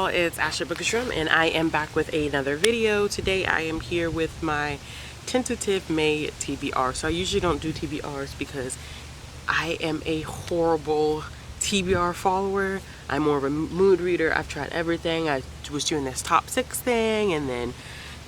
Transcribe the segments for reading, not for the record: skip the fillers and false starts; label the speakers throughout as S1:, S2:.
S1: y'all, it's Ashley Bookstrom and I am back with another video. Today I am here with my tentative May TBR. So I usually don't do TBRs because I am a horrible TBR follower. I'm more of a mood reader. I've tried everything. I was doing this top 6 thing and then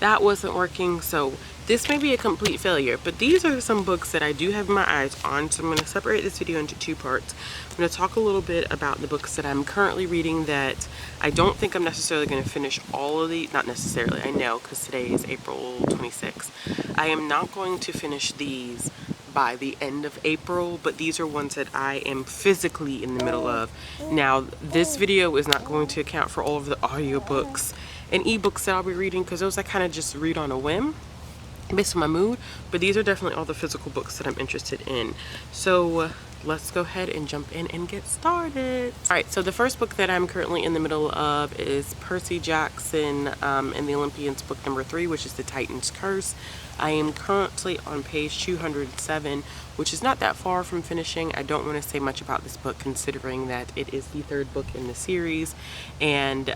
S1: that wasn't working, so this may be a complete failure, but these are some books that I do have my eyes on. So I'm going to separate this video into 2 parts. I'm going to talk a little bit about the books that I'm currently reading that I don't think I'm necessarily going to finish all of the, not necessarily, I know, because today is April 26th. I am not going to finish these by the end of April, but these are ones that I am physically in the middle of. Now, this video is not going to account for all of the audiobooks and ebooks that I'll be reading, because those I kind of just read on a whim based on my mood, but these are definitely all the physical books that I'm interested in. So let's go ahead and jump in and get started. All right, so the first book that I'm currently in the middle of is Percy Jackson and the Olympians, book number 3, which is The Titan's Curse. I am currently on page 207, which is not that far from finishing. I don't want to say much about this book considering that it is the 3rd book in the series, and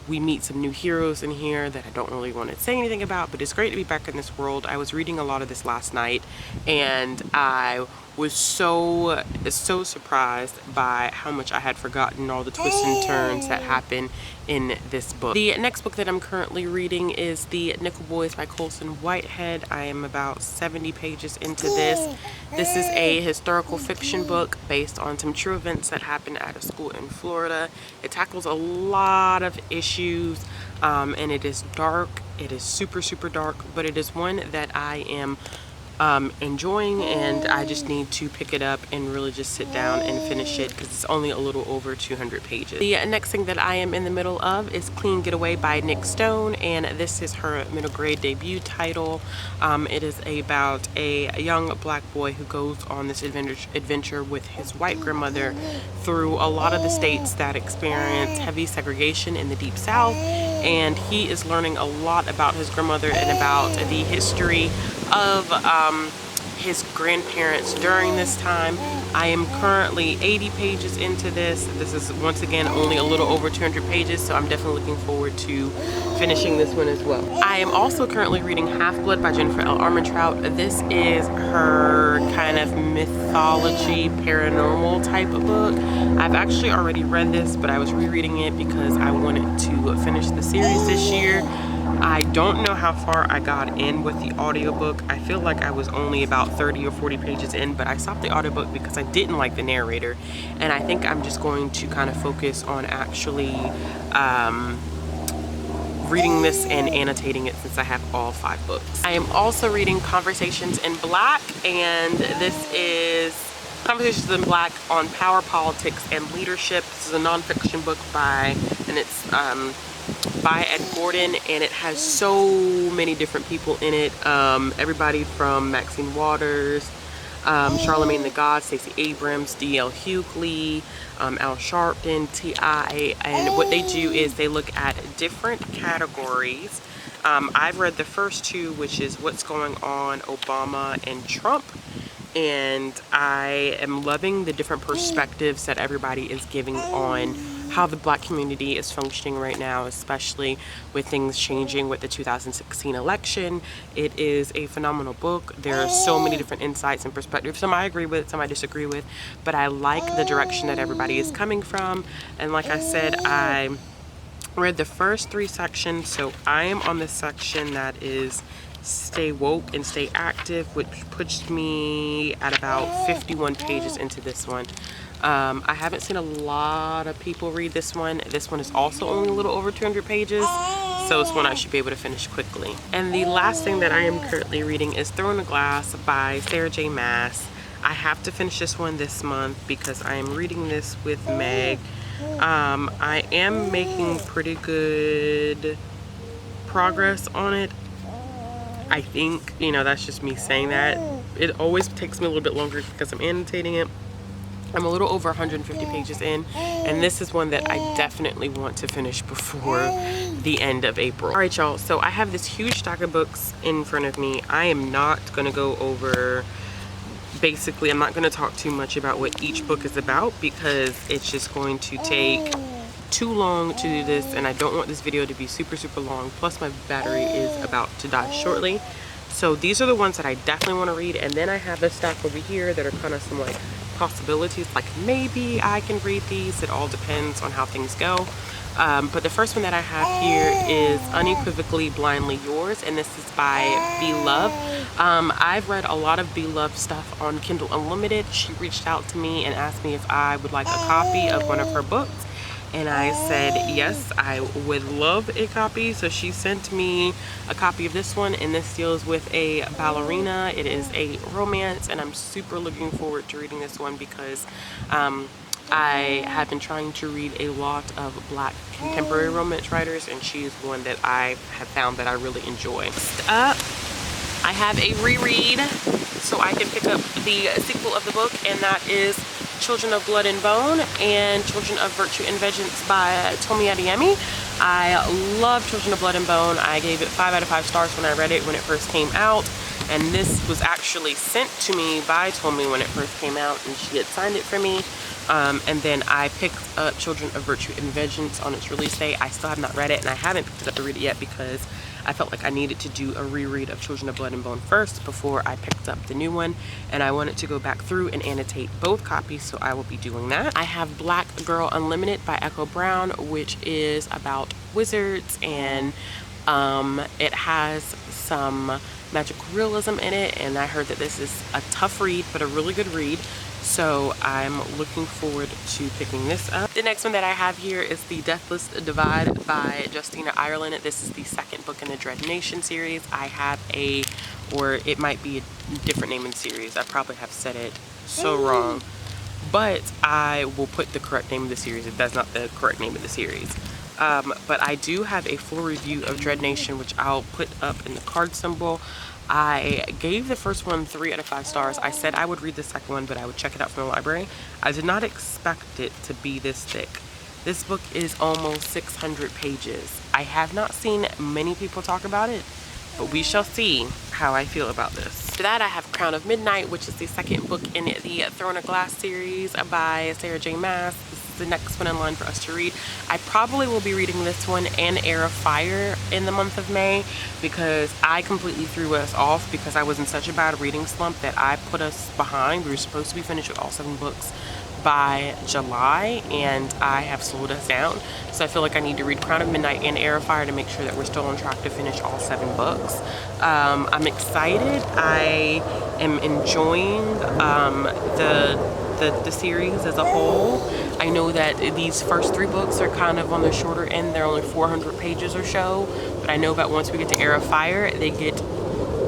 S1: we meet some new heroes in here that I don't really want to say anything about, but it's great to be back in this world. I was reading a lot of this last night and I was so surprised by how much I had forgotten all the twists and turns that happen in this book. The next book that I'm currently reading is The Nickel Boys by Colson Whitehead. I am about 70 pages into this. This is a historical fiction book based on some true events that happened at a school in Florida. It tackles a lot of issues and it is dark. It is super dark, but it is one that I am enjoying, and I just need to pick it up and really just sit down and finish it because it's only a little over 200 pages. The next thing that I am in the middle of is Clean Getaway by Nick Stone, and this is her middle grade debut title. It is about a young black boy who goes on this adventure with his white grandmother through a lot of the states that experience heavy segregation in the Deep South, and he is learning a lot about his grandmother and about the history of his grandparents during this time. I am currently 80 pages into this. This is once again only a little over 200 pages, so I'm definitely looking forward to finishing this one as well. I am also currently reading Half-Blood by Jennifer L. Armentrout. This is her kind of mythology, paranormal type of book. I've actually already read this, but I was rereading it because I wanted to finish the series this year. I don't know how far I got in with the audiobook. I feel like I was only about 30 or 40 pages in, but I stopped the audiobook because I didn't like the narrator, and I think I'm just going to kind of focus on actually reading this and annotating it since I have all 5 books. I am also reading Conversations in Black, and this is Conversations in Black on Power, Politics, and Leadership. This is a nonfiction book by Ed Gordon, and it has so many different people in it. Everybody from Maxine Waters, Charlemagne the God, Stacey Abrams, D.L. Hughley, Al Sharpton, T.I., and what they do is they look at different categories. I've read the first 2, which is What's Going On, Obama and Trump, and I am loving the different perspectives that everybody is giving on how the black community is functioning right now, especially with things changing with the 2016 election. It is a phenomenal book. There are so many different insights and perspectives. Some I agree with, some I disagree with, but I like the direction that everybody is coming from. And like I said, I read the first 3 sections, so I am on the section that is Stay Woke and Stay Active, which puts me at about 51 pages into this one. I haven't seen a lot of people read this one. This one is also only a little over 200 pages, so it's one I should be able to finish quickly. And the last thing that I am currently reading is Throne of Glass by Sarah J. Maas. I have to finish this one this month because I am reading this with Meg. I am making pretty good progress on it. I think, you know, that's just me saying that. It always takes me a little bit longer because I'm annotating it. I'm a little over 150 pages in, and this is one that I definitely want to finish before the end of April. All right, y'all, so I have this huge stack of books in front of me. I am not going to go over, basically, I'm not going to talk too much about what each book is about because it's just going to take too long to do this, and I don't want this video to be super long, plus my battery is about to die shortly. So these are the ones that I definitely want to read, and then I have a stack over here that are kind of some like possibilities, like maybe I can read these. It all depends on how things go. But the first one that I have here is Unequivocally Blindly Yours, and this is by Be Love. I've read a lot of Be Love stuff on Kindle Unlimited. She reached out to me and asked me if I would like a copy of one of her books, and I said yes, I would love a copy. So she sent me a copy of this one, and this deals with a ballerina. It is a romance, and I'm super looking forward to reading this one because I have been trying to read a lot of Black contemporary romance writers, and she is one that I have found that I really enjoy. Next up, I have a reread so I can pick up the sequel of the book, and that is Children of Blood and Bone and Children of Virtue and Vengeance by Tomi Adeyemi. I love Children of Blood and Bone. I gave it 5 out of 5 stars when I read it when it first came out, and this was actually sent to me by Tomi when it first came out, and she had signed it for me. And then I picked up Children of Virtue and Vengeance on its release date. I still have not read it, and I haven't picked it up to read it yet because I felt like I needed to do a reread of Children of Blood and Bone first before I picked up the new one, and I wanted to go back through and annotate both copies, so I will be doing that. I have Black Girl Unlimited by Echo Brown, which is about wizards, and it has some magical realism in it, and I heard that this is a tough read but a really good read, so I'm looking forward to picking this up. The next one that I have here is The Deathless Divide by Justina Ireland. This is the second book in the Dread Nation series. I have or it might be a different name in the series. I probably have said it so wrong, but I will put the correct name of the series if that's not the correct name of the series. But I do have a full review of Dread Nation, which I'll put up in the card symbol. I gave the first one 3 out of 5 stars. I said I would read the second one, but I would check it out from the library. I did not expect it to be this thick. This book is almost 600 pages. I have not seen many people talk about it, but we shall see how I feel about this. After that, I have Crown of Midnight, which is the second book in the Throne of Glass series by Sarah J. Maas. This is the next one in line for us to read. I probably will be reading this one and Heir of Fire in the month of May because I completely threw us off because I was in such a bad reading slump that I put us behind. We were supposed to be finished with all 7 books by July, and I have slowed us down. So I feel like I need to read Crown of Midnight and Heir of Fire to make sure that we're still on track to finish all 7 books. I'm excited. I am enjoying the series as a whole. I know that these first 3 books are kind of on the shorter end. They're only 400 pages or so, but I know that once we get to Heir of Fire, they get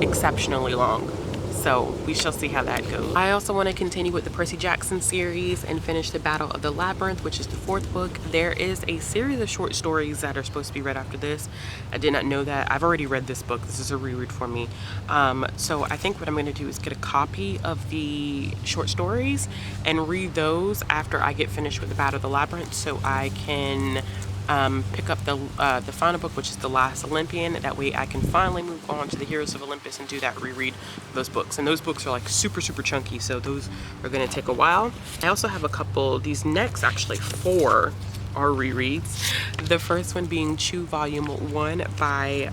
S1: exceptionally long. So we shall see how that goes. I also want to continue with the Percy Jackson series and finish the Battle of the Labyrinth, which is the 4th book. There is a series of short stories that are supposed to be read after this. I did not know that. I've already read this book. This is a reread for me. So I think what I'm going to do is get a copy of the short stories and read those after I get finished with the Battle of the Labyrinth, so I can pick up the final book, which is The Last Olympian. That way I can finally move on to the Heroes of Olympus and do that reread of those books. And those books are like super chunky, so those are going to take a while. I also have a couple, these next actually 4 are rereads. The first one being Chew Volume 1 by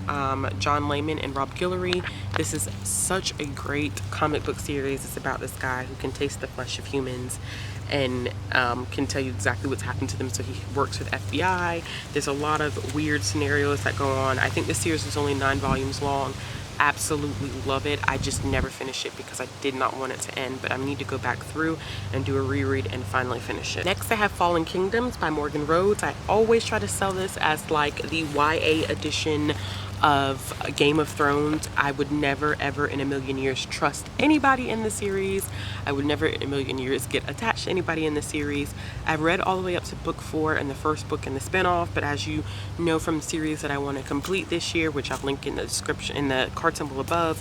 S1: John Layman and Rob Guillory. This is such a great comic book series. It's about this guy who can taste the flesh of humans and can tell you exactly what's happened to them. So he works with FBI. There's a lot of weird scenarios that go on. I think this series is only 9 volumes long. Absolutely love it. I just never finished it because I did not want it to end, but I need to go back through and do a reread and finally finish it. Next I have Fallen Kingdoms by Morgan Rhodes. I always try to sell this as like the YA edition of Game of Thrones. I would never ever in a million years trust anybody in the series. I would never in a million years get attached to anybody in the series. I've read all the way up to book 4 and the first book in the spinoff, but as you know from the series that I want to complete this year, which I'll link in the description in the card symbol above,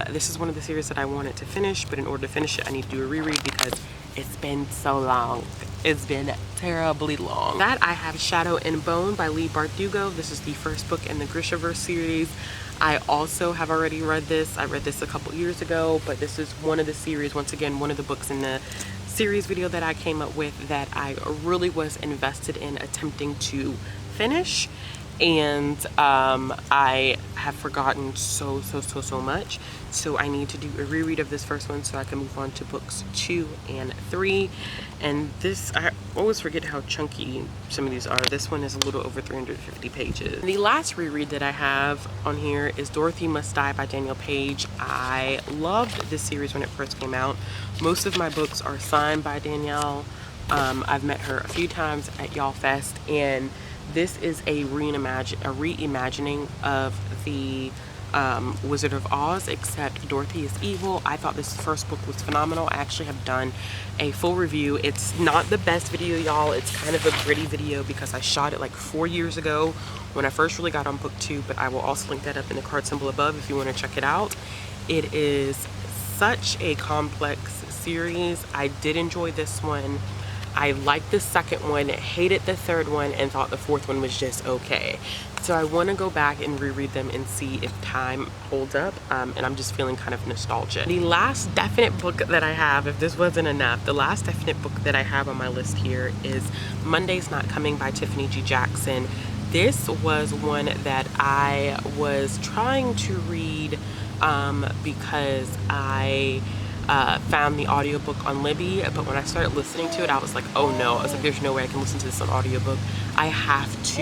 S1: this is one of the series that I wanted to finish, but in order to finish it I need to do a reread because it's been so long. It's been terribly long. That I have Shadow and Bone by Lee Bardugo. This is the first book in the Grishaverse series. I also have already read this. I read this a couple years ago, but this is one of the series, once again, one of the books in the series video that I came up with that I really was invested in attempting to finish, and I have forgotten so much, so I need to do a reread of this first one so I can move on to books 2 and 3. And this, I always forget how chunky some of these are. This one is a little over 350 pages. The last reread that I have on here is Dorothy Must Die by Danielle Page. I loved this series when it first came out. Most of my books are signed by Danielle. I've met her a few times at Y'all Fest, and this is a reimagining of the Wizard of Oz, except Dorothy is evil. I thought this first book was phenomenal. I actually have done a full review. It's not the best video, y'all. It's kind of a gritty video because I shot it like 4 years ago when I first really got on book 2, but I will also link that up in the card symbol above if you want to check it out. It is such a complex series. I did enjoy this one. I liked the second one, hated the third one, and thought the fourth one was just okay. So I want to go back and reread them and see if time holds up, and I'm just feeling kind of nostalgic. The last definite book that I have, if this wasn't enough, the last definite book that I have on my list here is Monday's Not Coming by Tiffany G. Jackson. This was one that I was trying to read because I found the audiobook on Libby, but when I started listening to it, I was like, oh no. I was like, there's no way I can listen to this on audiobook. I have to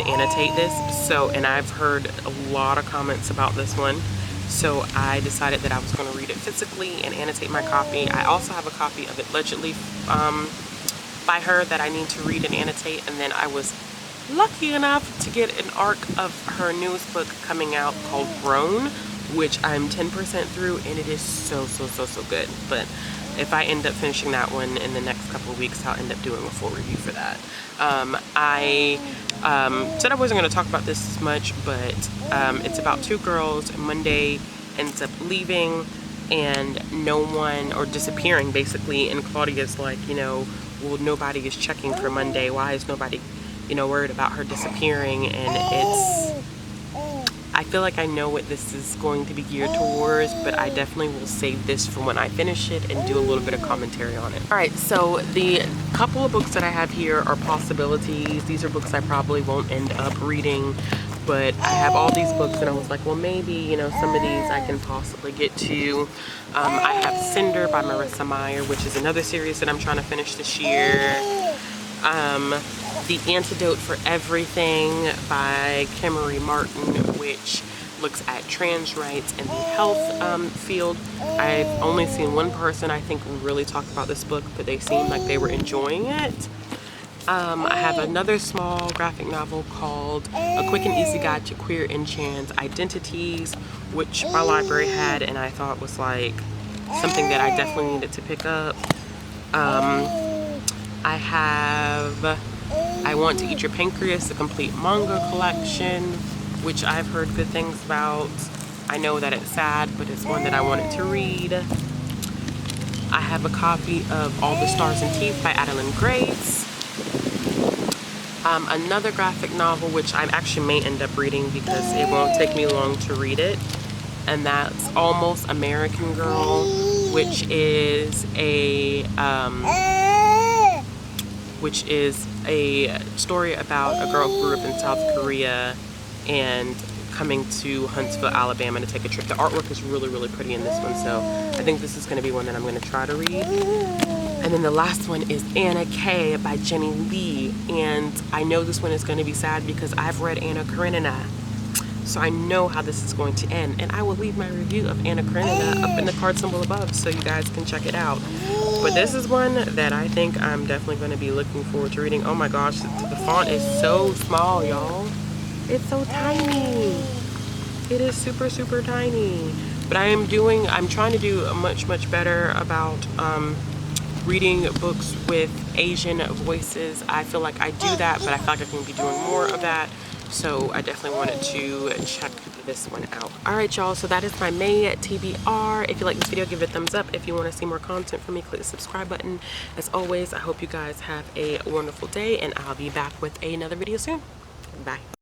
S1: annotate this. So, and I've heard a lot of comments about this one, so I decided that I was going to read it physically and annotate my copy. I also have a copy of it allegedly by her that I need to read and annotate, and then I was lucky enough to get an arc of her newest book coming out called Grown, which I'm 10% through, and it is so good. But if I end up finishing that one in the next couple of weeks, I'll end up doing a full review for that. I said I wasn't going to talk about this as much, but it's about two girls. Monday ends up leaving and no one, or disappearing basically, and Claudia's like, you know, well, nobody is checking for Monday. Why is nobody, you know, worried about her disappearing? And it's, I feel like I know what this is going to be geared towards, but I definitely will save this for when I finish it and do a little bit of commentary on it. Alright, so the couple of books that I have here are possibilities. These are books I probably won't end up reading, but I have all these books and I was like, well, maybe, you know, some of these I can possibly get to. I have Cinder by Marissa Meyer, which is another series that I'm trying to finish this year. The Antidote for Everything by Kimmery Martin, which looks at trans rights and the health field. I've only seen one person, I think, really talk about this book, but they seemed like they were enjoying it. I have another small graphic novel called A Quick and Easy Guide to Queer and Trans Identities, which my library had and I thought was like something that I definitely needed to pick up. I have I Want to Eat Your Pancreas, the complete manga collection, which I've heard good things about. I know that it's sad, but it's one that I wanted to read. I have a copy of All the Stars and Teeth by Adeline Grace. Another graphic novel, which I actually may end up reading because it won't take me long to read it, and that's Almost American Girl, which is a story about a girl who grew up in South Korea and coming to Huntsville, Alabama to take a trip. The artwork is really pretty in this one, so I think this is going to be one that I'm going to try to read. And then the last one is Anna K by Jenny Lee, and I know this one is going to be sad because I've read Anna Karenina, so I know how this is going to end, and I will leave my review of Anna Karenina up in the card symbol above so you guys can check it out. But this is one that I think I'm definitely going to be looking forward to reading. Oh my gosh, the font is so small, y'all. It's so tiny. It is super tiny. But I'm trying to do much better about reading books with Asian voices. I feel like I do that, but I feel like I can be doing more of that. So I definitely wanted to check this one out. Alright, y'all, so that is my May TBR. If you like this video, give it a thumbs up. If you want to see more content from me, click the subscribe button. As always, I hope you guys have a wonderful day, and I'll be back with another video soon. Bye.